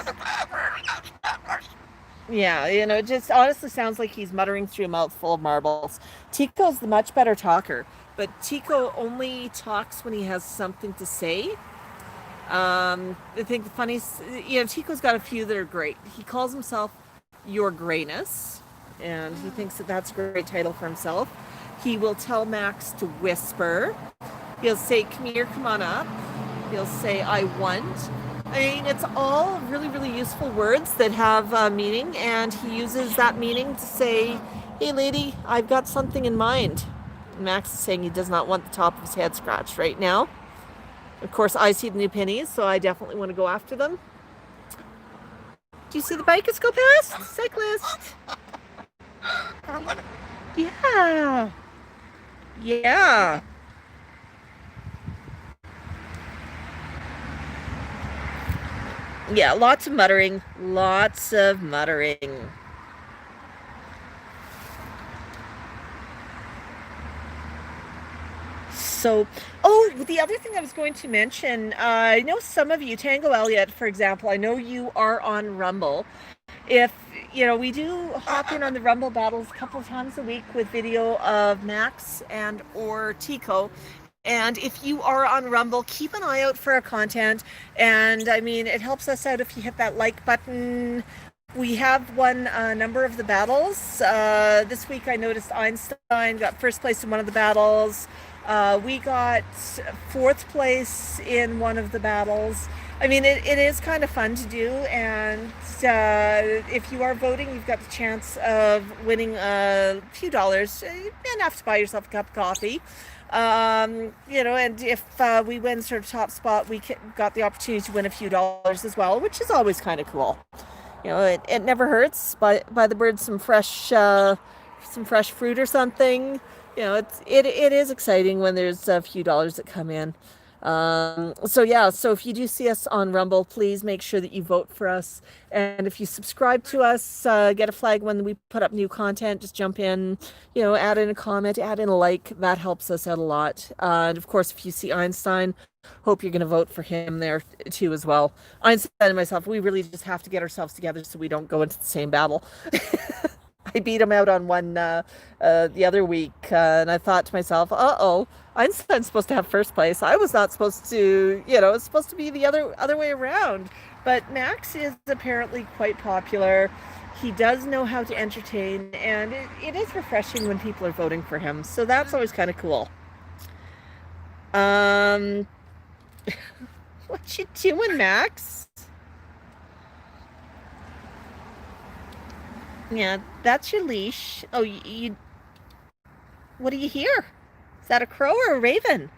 Yeah, you know, it just honestly sounds like he's muttering through a mouthful of marbles. Tico's the much better talker, but Tico only talks when he has something to say. I think the funniest, you know, Tico's got a few that are great. He calls himself Your Grayness, and he thinks that that's a great title for himself. He will tell Max to whisper. He'll say, come here, come on up. He'll say, I want. I mean, it's all really, really useful words that have meaning, and he uses that meaning to say, hey, lady, I've got something in mind. Max is saying he does not want the top of his head scratched right now. Of course, I see the new pennies, so I definitely want to go after them. Do you see the bikers go past? Cyclist. Yeah. Yeah. Yeah, lots of muttering. Lots of muttering. So, oh, the other thing I was going to mention, I know some of you, Tango Elliott, for example, I know you are on Rumble. If, you know, we do hop in on the Rumble battles a couple of times a week with video of Max and or Tico. And if you are on Rumble, keep an eye out for our content. And I mean, it helps us out if you hit that like button. We have won a number of the battles. This week I noticed Einstein got first place in one of the battles. We got fourth place in one of the battles. I mean, it is kind of fun to do, and if you are voting, you've got the chance of winning a few dollars, enough to buy yourself a cup of coffee. You know, and if we win sort of top spot, we got the opportunity to win a few dollars as well, which is always kind of cool. You know, it never hurts. Buy the birds some fresh fruit or something. You know, it is exciting when there's a few dollars that come in. So yeah, so if you do see us on Rumble, please make sure that you vote for us. And if you subscribe to us, get a flag when we put up new content, just jump in, you know, add in a comment, add in a like. That helps us out a lot. And of course, if you see Einstein, hope you're going to vote for him there too as well. Einstein and myself, we really just have to get ourselves together so we don't go into the same battle. I beat him out on one the other week, and I thought to myself, uh-oh, Einstein's supposed to have first place. I was not supposed to, you know, it's supposed to be the other way around. But Max is apparently quite popular. He does know how to entertain, and it is refreshing when people are voting for him. So that's always kind of cool. What you doing, Max? Yeah, that's your leash. Oh, you what do you hear? Is that a crow or a raven?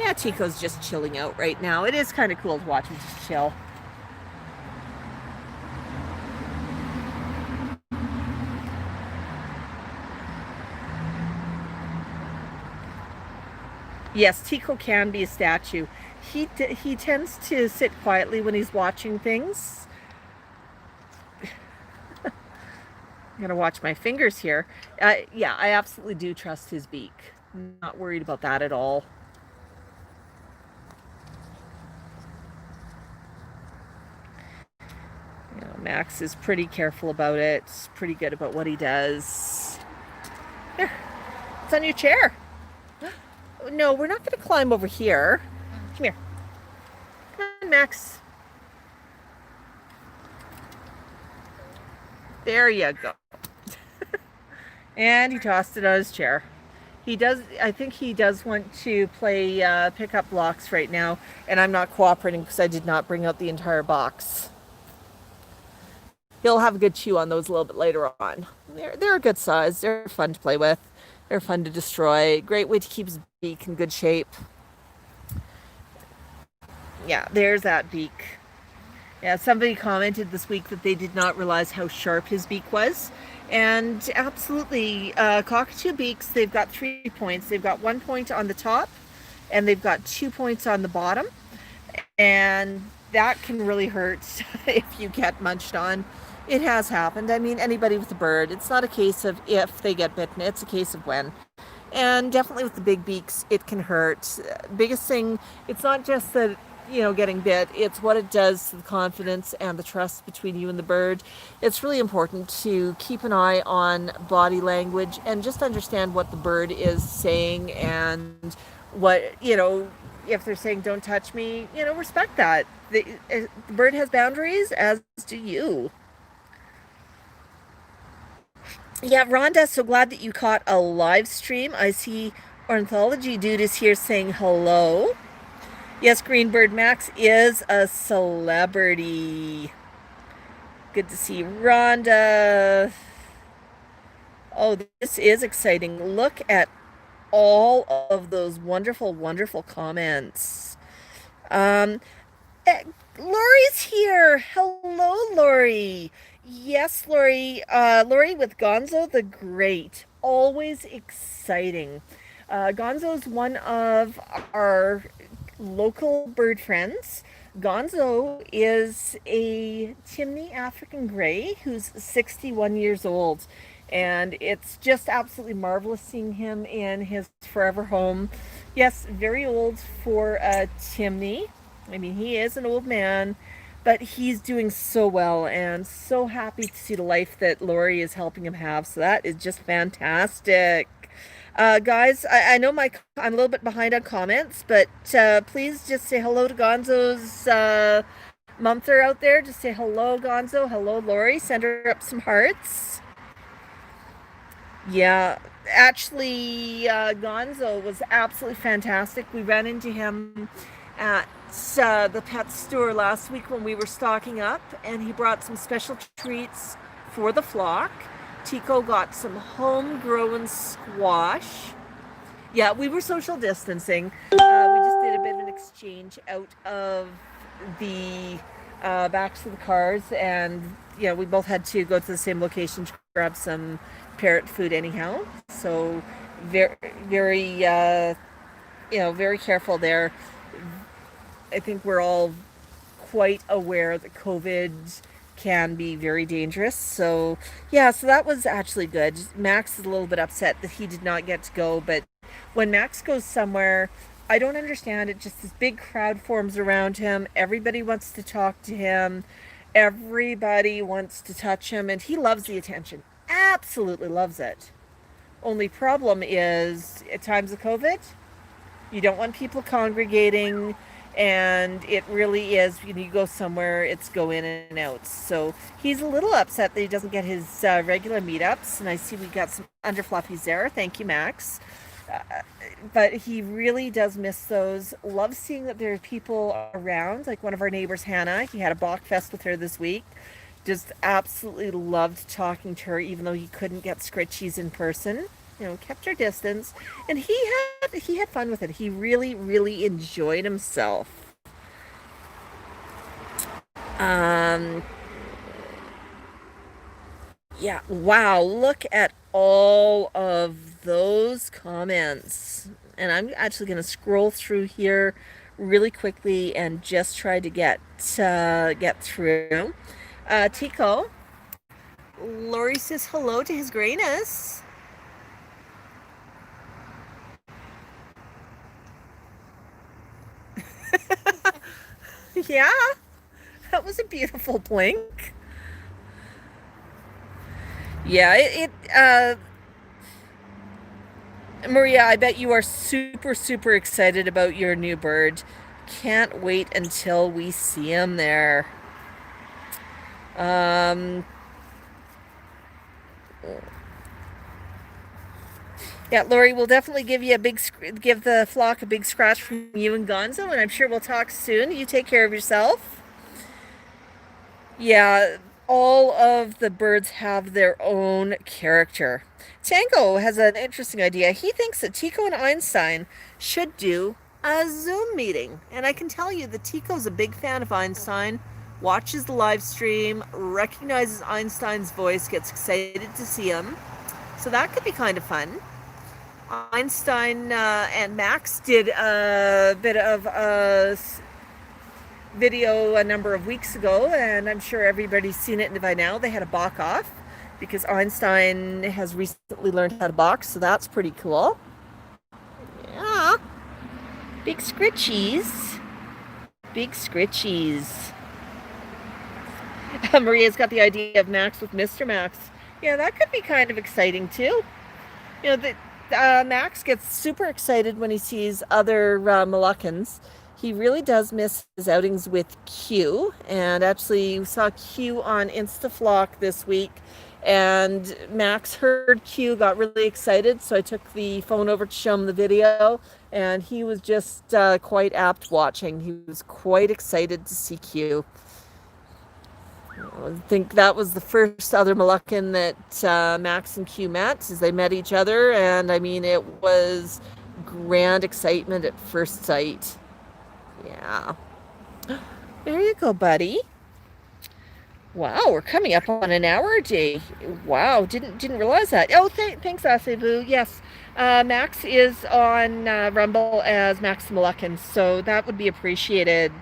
Yeah, Chico's just chilling out right now. It is kind of cool to watch him just chill. Yes, Tico can be a statue. He tends to sit quietly when he's watching things. I'm gonna watch my fingers here. Yeah, I absolutely do trust his beak. Not worried about that at all. You know, Max is pretty careful about it, pretty good about what he does. Here, it's on your chair. No, we're not going to climb over here. Come here. Come on, Max. There you go. And he tossed it on his chair. He does, I think he does want to play pickup blocks right now, and I'm not cooperating because I did not bring out the entire box. He'll have a good chew on those a little bit later on. They're a good size. They're fun to play with. They're fun to destroy. Great way to keep his beak in good shape. Yeah, there's that beak. Yeah, somebody commented this week that they did not realize how sharp his beak was. And absolutely, cockatoo beaks, they've got 3 points. They've got 1 point on the top, and they've got 2 points on the bottom. And that can really hurt if you get munched on. It has happened. I mean, anybody with a bird, it's not a case of if they get bitten, it's a case of when. And definitely with the big beaks, it can hurt. Biggest thing, it's not just that, you know, getting bit, it's what it does to the confidence and the trust between you and the bird. It's really important to keep an eye on body language and just understand what the bird is saying, and what, you know, if they're saying don't touch me, you know, respect that. The bird has boundaries, as do you. Yeah, Rhonda, so glad that you caught a live stream. I see Ornithology Dude is here saying hello. Yes, Greenbird Max is a celebrity. Good to see Rhonda. Oh, this is exciting. Look at all of those wonderful, wonderful comments. Um, Lori's here. Hello, Lori. Yes, Lori. Lori with Gonzo the Great. Always exciting. Gonzo's one of our local bird friends. Gonzo is a Timney African Grey who's 61 years old. And it's just absolutely marvelous seeing him in his forever home. Yes, very old for a Timney. I mean, he is an old man, but he's doing so well, and so happy to see the life that Lori is helping him have. So that is just fantastic. Guys, I know I'm a little bit behind on comments, but please just say hello to Gonzo's mumther out there. Just say hello, Gonzo. Hello, Lori. Send her up some hearts. Yeah, actually, Gonzo was absolutely fantastic. We ran into him at the pet store last week when we were stocking up, and he brought some special treats for the flock. Tico got some homegrown squash. Yeah, we were social distancing. We just did a bit of an exchange out of the backs of the cars, and yeah, we both had to go to the same location to grab some parrot food anyhow. So very, very, very careful there. I think we're all quite aware that COVID can be very dangerous. So yeah, so that was actually good. Max is a little bit upset that he did not get to go, but when Max goes somewhere, I don't understand it. Just this big crowd forms around him. Everybody wants to talk to him. Everybody wants to touch him, and he loves the attention. Absolutely loves it. Only problem is at times of COVID, you don't want people congregating, and it really is, you go somewhere, it's go in and out. So he's a little upset that he doesn't get his regular meetups, and I see we got some underfluffies there. Thank you, Max. But he really does miss those. Loves seeing that there are people around, like one of our neighbors, Hannah. He had a Bach Fest with her this week. Just absolutely loved talking to her, even though he couldn't get scritchies in person. Kept her distance, and he had fun with it. He really, really enjoyed himself. Yeah, wow, look at all of those comments. And I'm actually going to scroll through here really quickly and just try to get through. Tico, Lori says hello to His Greyness. Yeah, that was a beautiful blink. Yeah, Maria, I bet you are super, super excited about your new bird. Can't wait until we see him there. Um, yeah, Lori, we'll definitely give the flock a big scratch from you and Gonzo, and I'm sure we'll talk soon. You take care of yourself. Yeah, all of the birds have their own character. Tango has an interesting idea. He thinks that Tico and Einstein should do a Zoom meeting. And I can tell you that Tico's a big fan of Einstein, watches the live stream, recognizes Einstein's voice, gets excited to see him. So that could be kind of fun. Einstein and Max did a bit of a video a number of weeks ago, and I'm sure everybody's seen it by now. They had a balk off because Einstein has recently learned how to box, so that's pretty cool. Yeah. Big scritchies. Big scritchies. Maria's got the idea of Max with Mr. Max. Yeah, that could be kind of exciting too. You know, Max gets super excited when he sees other Moluccans. He really does miss his outings with Q, and actually we saw Q on InstaFlock this week, and Max heard Q, got really excited, so I took the phone over to show him the video, and he was just quite apt watching. He was quite excited to see Q. I think that was the first other Moluccan that Max and Q met, as they met each other, and I mean, it was grand excitement at first sight. Yeah. There you go, buddy. Wow, we're coming up on an hour a day. Wow, didn't realize that. Oh, thanks, Asevu. Yes, Max is on Rumble as Max Moluccan, so that would be appreciated.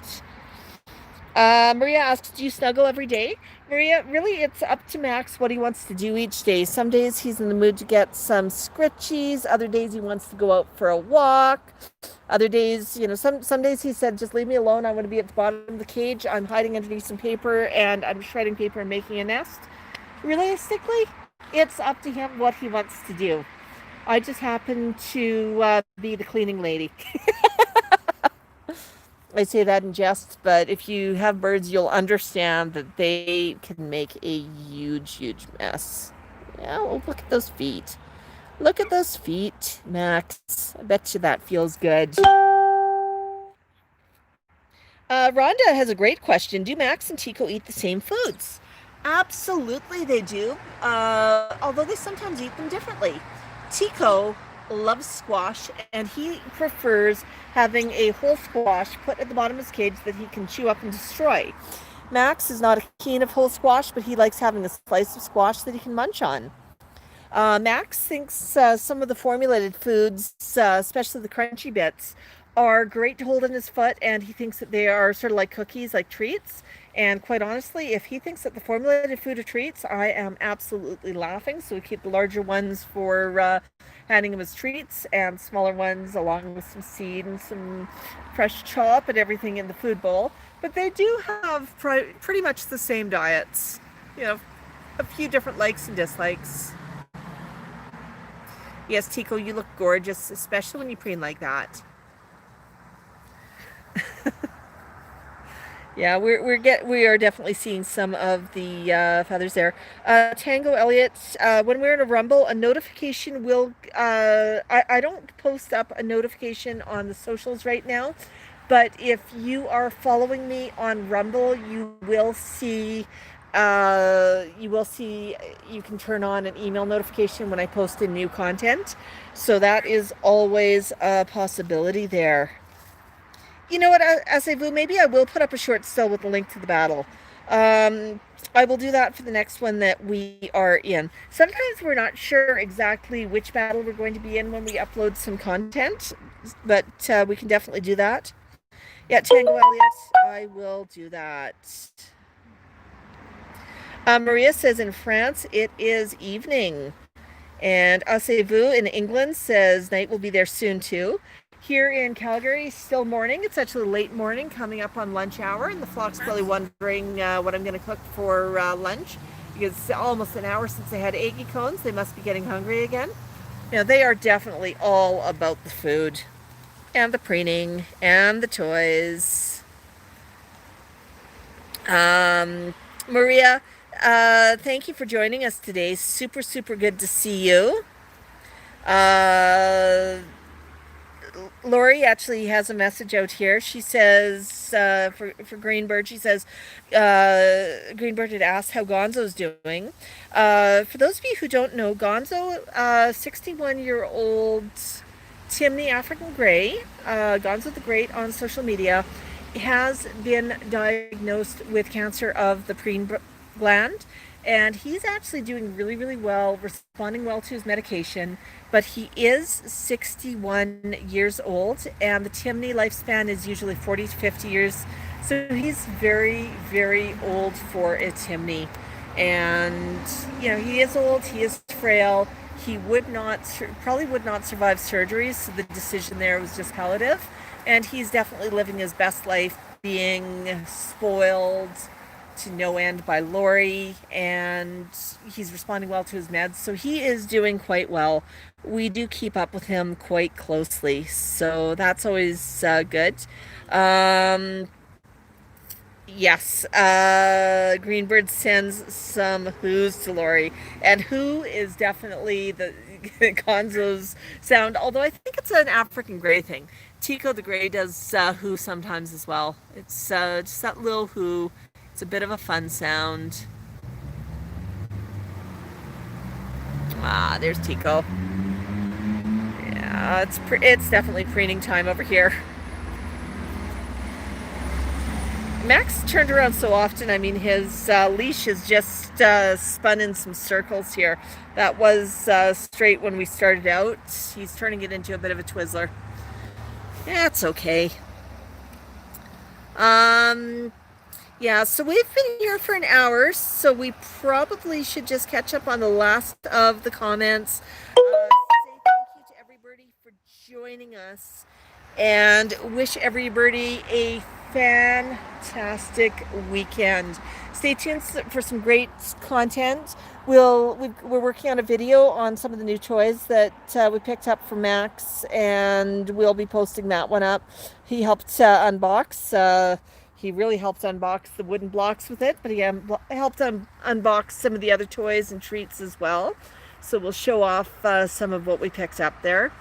Maria asks, do you snuggle every day? Maria, really, it's up to Max what he wants to do each day. Some days he's in the mood to get some scritchies. Other days he wants to go out for a walk. Other days, some days he said, just leave me alone. I want to be at the bottom of the cage. I'm hiding underneath some paper and I'm shredding paper and making a nest. Realistically, it's up to him what he wants to do. I just happen to be the cleaning lady. I say that in jest, but if you have birds, you'll understand that they can make a huge, huge mess. Yeah, well, look at those feet. Look at those feet, Max. I bet you that feels good. Rhonda has a great question. Do Max and Tico eat the same foods? Absolutely, they do. Although they sometimes eat them differently. Tico loves squash, and he prefers having a whole squash put at the bottom of his cage that he can chew up and destroy. Max is not a keen of whole squash, but he likes having a slice of squash that he can munch on. Max thinks some of the formulated foods, especially the crunchy bits, are great to hold in his foot, and he thinks that they are sort of like cookies, like treats. And quite honestly, if he thinks that the formulated food are treats, I am absolutely laughing. So we keep the larger ones for handing him as treats, and smaller ones along with some seed and some fresh chop and everything in the food bowl. But they do have pretty much the same diets. A few different likes and dislikes. Yes, Tico, you look gorgeous, especially when you preen like that. Yeah, we are definitely seeing some of the feathers there. Tango Elliott, when we're in a rumble, a notification will. I don't post up a notification on the socials right now, but if you are following me on Rumble, you will see. You can turn on an email notification when I post in new content, so that is always a possibility there. You know what, Asevu, maybe I will put up a short still with a link to the battle. I will do that for the next one that we are in. Sometimes we're not sure exactly which battle we're going to be in when we upload some content, but we can definitely do that. Yeah, Tango Elliott, I will do that. Maria says in France it is evening. And Asevu in England says night will be there soon too. Here in Calgary, still morning. It's actually late morning, coming up on lunch hour, and the flock's probably wondering what I'm going to cook for lunch, because it's almost an hour since they had eggy cones. They must be getting hungry again. You know, they are definitely all about the food and the preening and the toys. Maria, thank you for joining us today. Super, super good to see you. Lori actually has a message out here. She says, for Greenbird, she says, Greenbird had asked how Gonzo's doing. For those of you who don't know, Gonzo, 61-year-old Timney African Grey, Gonzo the Great on social media, has been diagnosed with cancer of the preen gland, and he's actually doing really, really well, responding well to his medication, but he is 61 years old, and the Timney lifespan is usually 40 to 50 years, so he's very, very old for a Timney. And you know, he is old, he is frail, he probably would not survive surgery, so the decision there was just palliative. And he's definitely living his best life, being spoiled to no end by Lori, and he's responding well to his meds, so he is doing quite well. We do keep up with him quite closely, so that's always good. Yes, Greenbird sends some who's to Lori, and who is definitely the Gonzo's sound, although I think it's an African Grey thing. Tico the Grey does who sometimes as well. It's just that little who. It's a bit of a fun sound. Ah, there's Tico. Yeah, it's definitely preening time over here. Max turned around so often. I mean, his leash is just spun in some circles here. That was straight when we started out. He's turning it into a bit of a Twizzler. Yeah, it's okay. Yeah, so we've been here for an hour, so we probably should just catch up on the last of the comments. Say thank you to everybody for joining us, and wish everybody a fantastic weekend. Stay tuned for some great content. We're working on a video on some of the new toys that we picked up from Max, and we'll be posting that one up. He helped unbox. He really helped unbox the wooden blocks with it, but he helped unbox some of the other toys and treats as well. So we'll show off some of what we picked up there.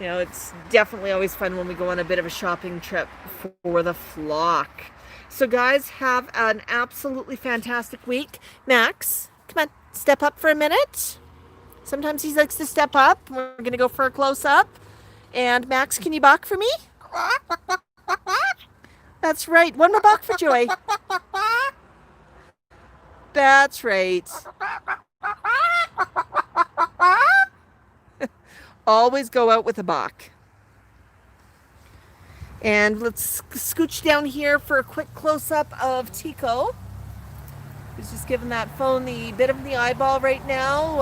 You know, it's definitely always fun when we go on a bit of a shopping trip for the flock. So guys, have an absolutely fantastic week. Max, come on, step up for a minute. Sometimes he likes to step up. We're going to go for a close-up. And Max, can you bark for me? That's right. One more bark for Joy. That's right. Always go out with a bark. And let's scooch down here for a quick close-up of Tico. He's just giving that phone the bit of the eyeball right now.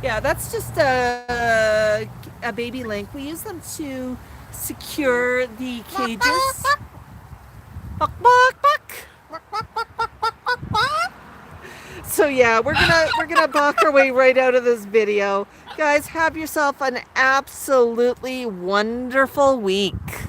Yeah, that's just a baby link. We use them to secure the cages. Buck, buck, buck. So yeah, we're gonna buck our way right out of this video. Guys, have yourself an absolutely wonderful week.